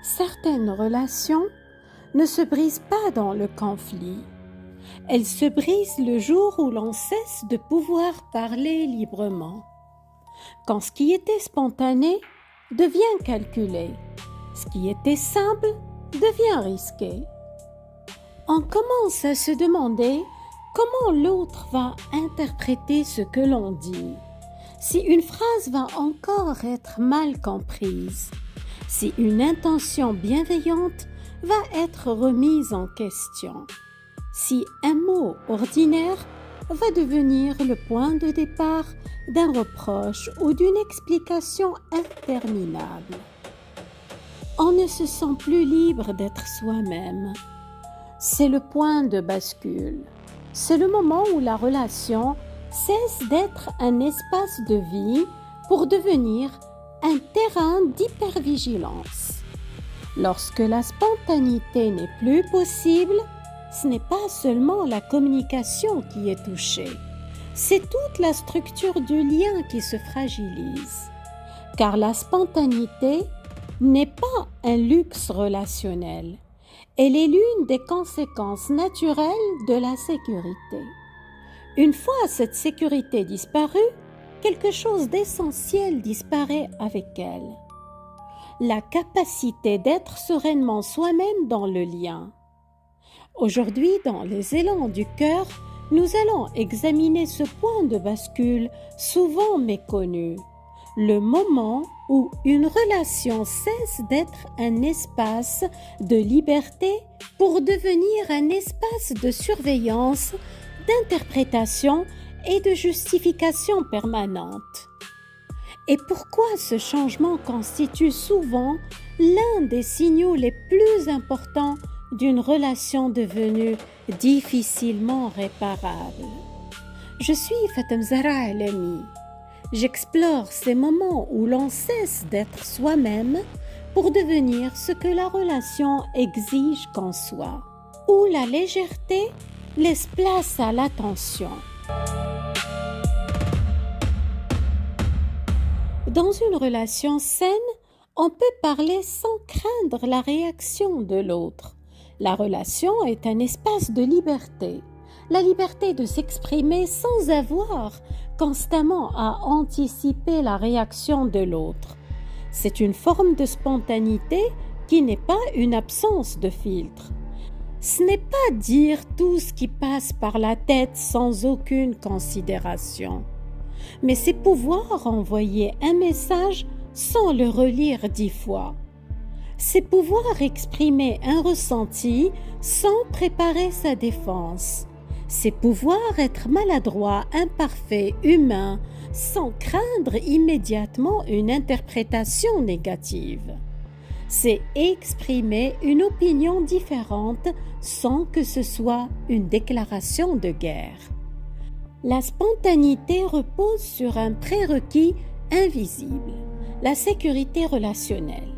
Certaines relations ne se brisent pas dans le conflit. Elles se brisent le jour où l'on cesse de pouvoir parler librement. Quand ce qui était spontané devient calculé, ce qui était simple devient risqué. On commence à se demander comment l'autre va interpréter ce que l'on dit, si une phrase va encore être mal comprise, si une intention bienveillante va être remise en question, si un mot ordinaire va devenir le point de départ d'un reproche ou d'une explication interminable. On ne se sent plus libre d'être soi-même. C'est le point de bascule. C'est le moment où la relation cesse d'être un espace de vie pour devenir un terrain d'hypervigilance. Lorsque la spontanéité n'est plus possible, ce n'est pas seulement la communication qui est touchée, c'est toute la structure du lien qui se fragilise. Car la spontanéité n'est pas un luxe relationnel, elle est l'une des conséquences naturelles de la sécurité. Une fois cette sécurité disparue, quelque chose d'essentiel disparaît avec elle. La capacité d'être sereinement soi-même dans le lien. Aujourd'hui, dans les élans du cœur, nous allons examiner ce point de bascule souvent méconnu, le moment où une relation cesse d'être un espace de liberté pour devenir un espace de surveillance, d'interprétation et de justification permanente. Et pourquoi ce changement constitue souvent l'un des signaux les plus importants d'une relation devenue difficilement réparable. Je suis Fatem Zahra Alami. J'explore ces moments où l'on cesse d'être soi-même pour devenir ce que la relation exige qu'on soit, où la légèreté laisse place à l'attention. Dans une relation saine, on peut parler sans craindre la réaction de l'autre. La relation est un espace de liberté, la liberté de s'exprimer sans avoir constamment à anticiper la réaction de l'autre. C'est une forme de spontanéité qui n'est pas une absence de filtre. Ce n'est pas dire tout ce qui passe par la tête sans aucune considération, mais c'est pouvoir envoyer un message sans le relire 10 fois. C'est pouvoir exprimer un ressenti sans préparer sa défense. C'est pouvoir être maladroit, imparfait, humain, sans craindre immédiatement une interprétation négative. C'est exprimer une opinion différente sans que ce soit une déclaration de guerre. La spontanéité repose sur un prérequis invisible, la sécurité relationnelle.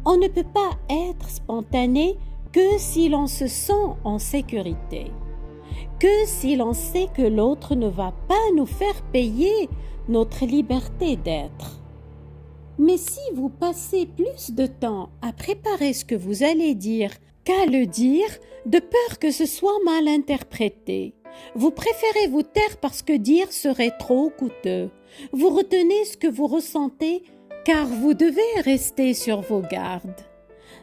On ne peut pas être spontané que si l'on se sent en sécurité, que si l'on sait que l'autre ne va pas nous faire payer notre liberté d'être. Mais si vous passez plus de temps à préparer ce que vous allez dire qu'à le dire, de peur que ce soit mal interprété, vous préférez vous taire parce que dire serait trop coûteux. Vous retenez ce que vous ressentez car vous devez rester sur vos gardes.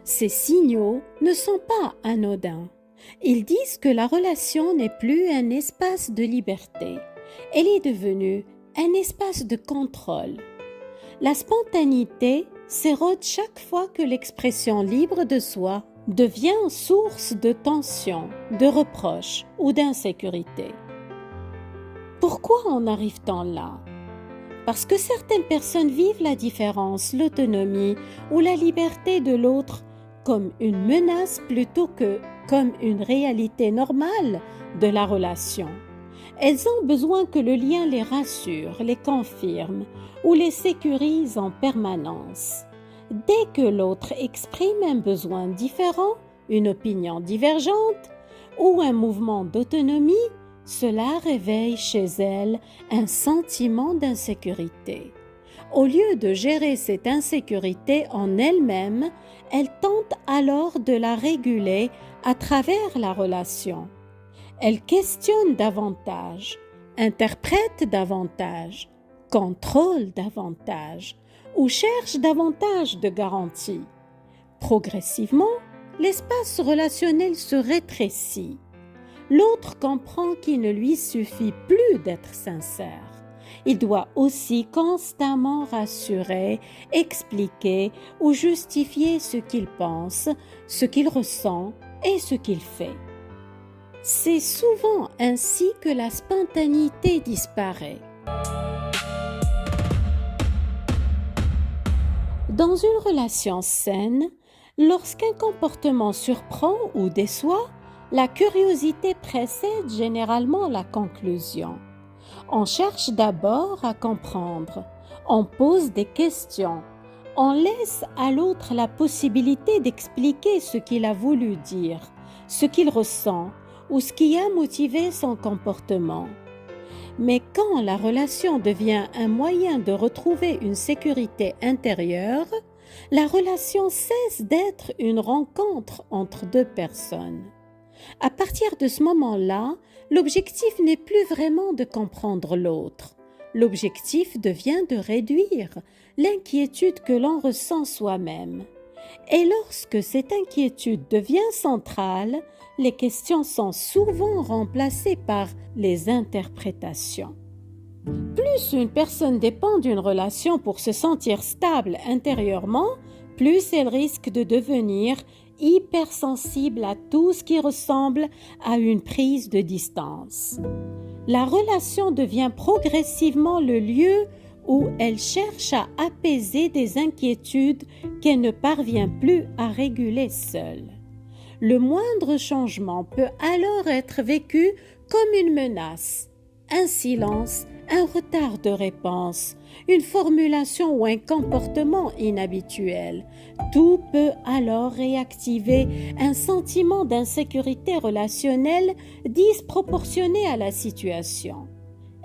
Ces signaux ne sont pas anodins. Ils disent que la relation n'est plus un espace de liberté. Elle est devenue un espace de contrôle. La spontanéité s'érode chaque fois que l'expression libre de soi devient source de tension, de reproche ou d'insécurité. Pourquoi en arrive-t-on là? Parce que certaines personnes vivent la différence, l'autonomie ou la liberté de l'autre comme une menace plutôt que comme une réalité normale de la relation. Elles ont besoin que le lien les rassure, les confirme ou les sécurise en permanence. Dès que l'autre exprime un besoin différent, une opinion divergente ou un mouvement d'autonomie, cela réveille chez elles un sentiment d'insécurité. Au lieu de gérer cette insécurité en elle-même, elle tente alors de la réguler à travers la relation. Elle questionne davantage, interprète davantage, contrôle davantage ou cherche davantage de garanties. Progressivement, l'espace relationnel se rétrécit. L'autre comprend qu'il ne lui suffit plus d'être sincère. Il doit aussi constamment rassurer, expliquer ou justifier ce qu'il pense, ce qu'il ressent et ce qu'il fait. C'est souvent ainsi que la spontanéité disparaît. Dans une relation saine, lorsqu'un comportement surprend ou déçoit, la curiosité précède généralement la conclusion. On cherche d'abord à comprendre, on pose des questions, on laisse à l'autre la possibilité d'expliquer ce qu'il a voulu dire, ce qu'il ressent ou ce qui a motivé son comportement. Mais quand la relation devient un moyen de retrouver une sécurité intérieure, la relation cesse d'être une rencontre entre deux personnes. À partir de ce moment-là, l'objectif n'est plus vraiment de comprendre l'autre. L'objectif devient de réduire l'inquiétude que l'on ressent soi-même. Et lorsque cette inquiétude devient centrale, les questions sont souvent remplacées par les interprétations. Plus une personne dépend d'une relation pour se sentir stable intérieurement, plus elle risque de devenir hypersensible à tout ce qui ressemble à une prise de distance. La relation devient progressivement le lieu où elle cherche à apaiser des inquiétudes qu'elle ne parvient plus à réguler seule. Le moindre changement peut alors être vécu comme une menace, un silence, un retard de réponse, une formulation ou un comportement inhabituel. Tout peut alors réactiver un sentiment d'insécurité relationnelle disproportionné à la situation.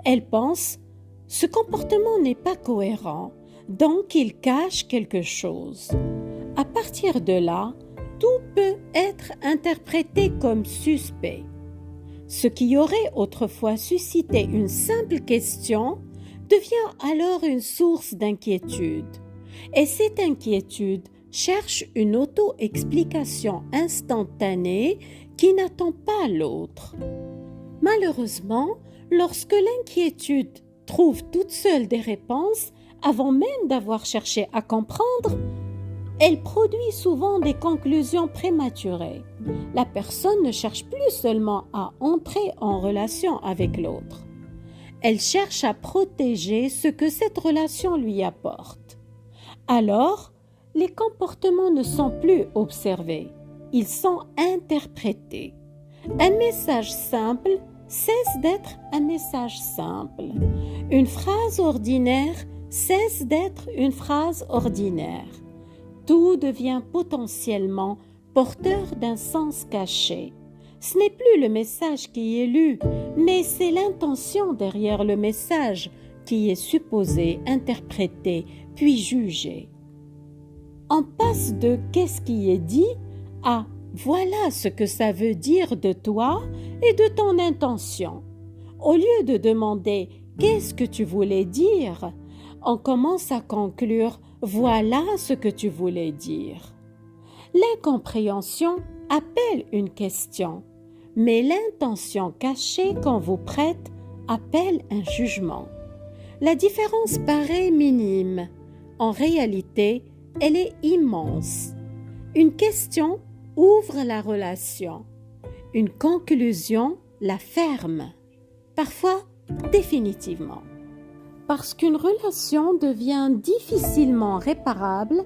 Elle pense « ce comportement n'est pas cohérent, donc il cache quelque chose ». À partir de là, tout peut être interprété comme suspect. Ce qui aurait autrefois suscité une simple question devient alors une source d'inquiétude. Et cette inquiétude cherche une auto-explication instantanée qui n'attend pas l'autre. Malheureusement, lorsque l'inquiétude trouve toute seule des réponses, avant même d'avoir cherché à comprendre, elle produit souvent des conclusions prématurées. La personne ne cherche plus seulement à entrer en relation avec l'autre. Elle cherche à protéger ce que cette relation lui apporte. Alors, les comportements ne sont plus observés, ils sont interprétés. Un message simple cesse d'être un message simple. Une phrase ordinaire cesse d'être une phrase ordinaire. Tout devient potentiellement porteur d'un sens caché. Ce n'est plus le message qui est lu, mais c'est l'intention derrière le message qui est supposée interpréter puis juger. On passe de « qu'est-ce qui est dit » à « voilà ce que ça veut dire de toi et de ton intention ». Au lieu de demander « qu'est-ce que tu voulais dire ?» on commence à conclure « voilà ce que tu voulais dire ». L'incompréhension appelle une question, mais l'intention cachée qu'on vous prête appelle un jugement. La différence paraît minime. En réalité, elle est immense. Une question ouvre la relation. Une conclusion la ferme. Parfois, définitivement. Parce qu'une relation devient difficilement réparable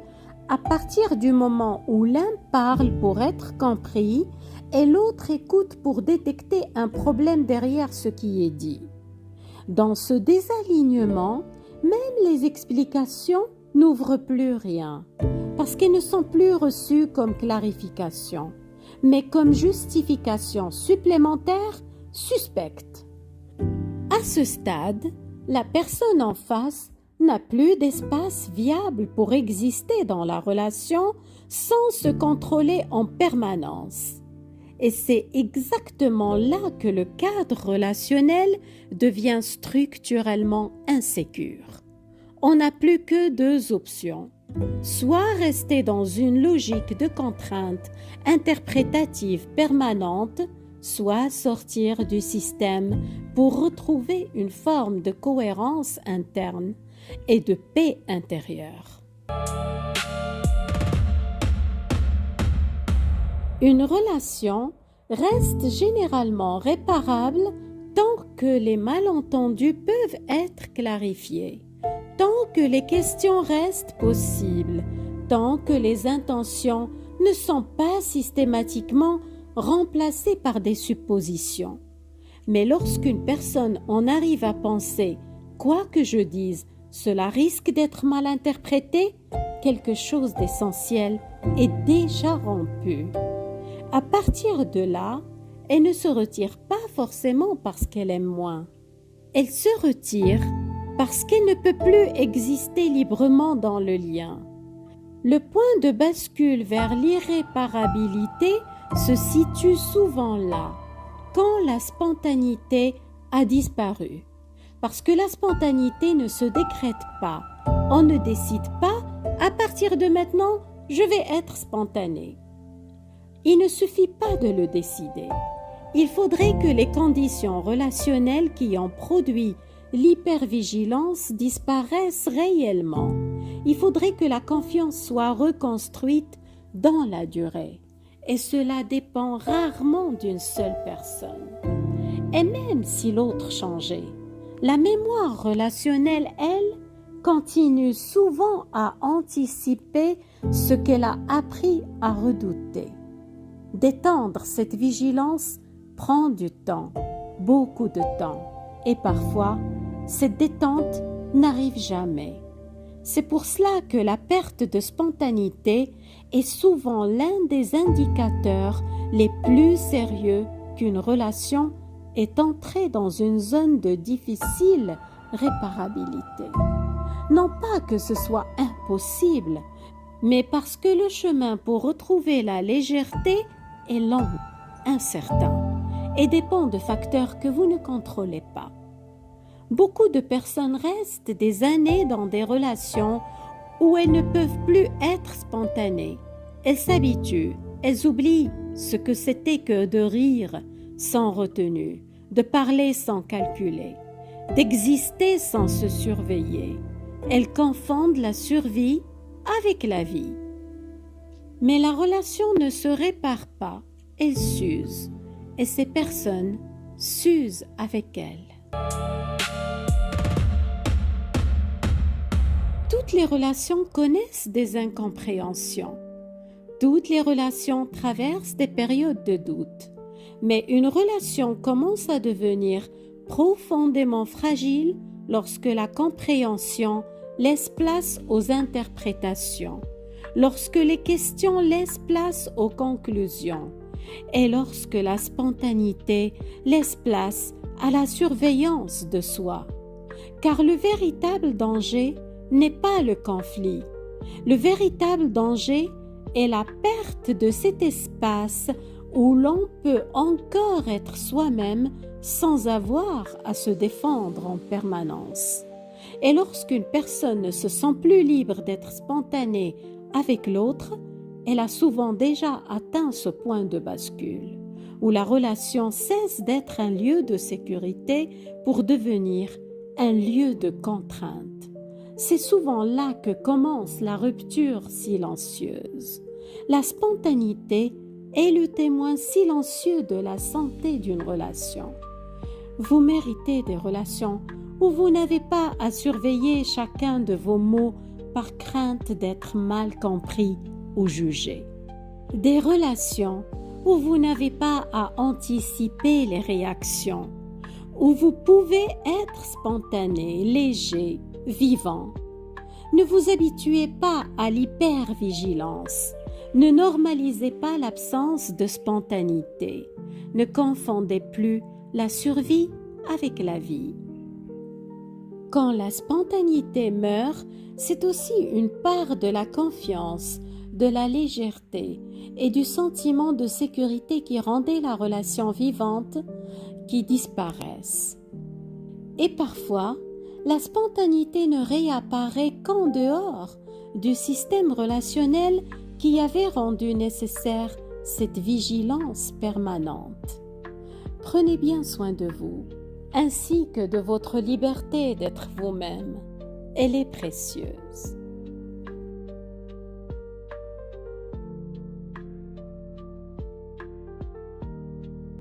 à partir du moment où l'un parle pour être compris et l'autre écoute pour détecter un problème derrière ce qui est dit. Dans ce désalignement, même les explications n'ouvrent plus rien, parce qu'elles ne sont plus reçues comme clarification, mais comme justification supplémentaire suspecte. À ce stade, la personne en face n'a plus d'espace viable pour exister dans la relation sans se contrôler en permanence. Et c'est exactement là que le cadre relationnel devient structurellement insécure. On n'a plus que deux options. Soit rester dans une logique de contrainte interprétative permanente, soit sortir du système pour retrouver une forme de cohérence interne et de paix intérieure. Une relation reste généralement réparable tant que les malentendus peuvent être clarifiés, tant que les questions restent possibles, tant que les intentions ne sont pas systématiquement remplacées par des suppositions. Mais lorsqu'une personne en arrive à penser « quoi que je dise, cela risque d'être mal interprété », quelque chose d'essentiel est déjà rompu. À partir de là, elle ne se retire pas forcément parce qu'elle aime moins. Elle se retire parce qu'elle ne peut plus exister librement dans le lien. Le point de bascule vers l'irréparabilité se situe souvent là, quand la spontanéité a disparu. Parce que la spontanéité ne se décrète pas. On ne décide pas, à partir de maintenant, je vais être spontané. Il ne suffit pas de le décider. Il faudrait que les conditions relationnelles qui ont produit l'hypervigilance disparaissent réellement. Il faudrait que la confiance soit reconstruite dans la durée. Et cela dépend rarement d'une seule personne. Et même si l'autre changeait, la mémoire relationnelle, elle, continue souvent à anticiper ce qu'elle a appris à redouter. D'étendre cette vigilance prend du temps, beaucoup de temps, et parfois, cette détente n'arrive jamais. C'est pour cela que la perte de spontanéité est souvent l'un des indicateurs les plus sérieux qu'une relation est entrée dans une zone de difficile réparabilité. Non pas que ce soit impossible, mais parce que le chemin pour retrouver la légèreté est long, incertain, et dépend de facteurs que vous ne contrôlez pas. Beaucoup de personnes restent des années dans des relations où elles ne peuvent plus être spontanées. Elles s'habituent, elles oublient ce que c'était que de rire sans retenue, de parler sans calculer, d'exister sans se surveiller. Elles confondent la survie avec la vie. Mais la relation ne se répare pas, elle s'use, et ces personnes s'usent avec elle. Toutes les relations connaissent des incompréhensions. Toutes les relations traversent des périodes de doute. Mais une relation commence à devenir profondément fragile lorsque la compréhension laisse place aux interprétations, lorsque les questions laissent place aux conclusions et lorsque la spontanéité laisse place à la surveillance de soi. Car le véritable danger n'est pas le conflit. Le véritable danger est la perte de cet espace où l'on peut encore être soi-même sans avoir à se défendre en permanence. Et lorsqu'une personne ne se sent plus libre d'être spontanée avec l'autre, elle a souvent déjà atteint ce point de bascule, où la relation cesse d'être un lieu de sécurité pour devenir un lieu de contrainte. C'est souvent là que commence la rupture silencieuse. La spontanéité est le témoin silencieux de la santé d'une relation. Vous méritez des relations où vous n'avez pas à surveiller chacun de vos mots par crainte d'être mal compris ou jugé. Des relations où vous n'avez pas à anticiper les réactions, où vous pouvez être spontané, léger, vivant. Ne vous habituez pas à l'hypervigilance. Ne normalisez pas l'absence de spontanéité. Ne confondez plus la survie avec la vie. Quand la spontanéité meurt, c'est aussi une part de la confiance, de la légèreté et du sentiment de sécurité qui rendait la relation vivante qui disparaissent. Et parfois, la spontanéité ne réapparaît qu'en dehors du système relationnel qui avait rendu nécessaire cette vigilance permanente. Prenez bien soin de vous, ainsi que de votre liberté d'être vous-même. Elle est précieuse.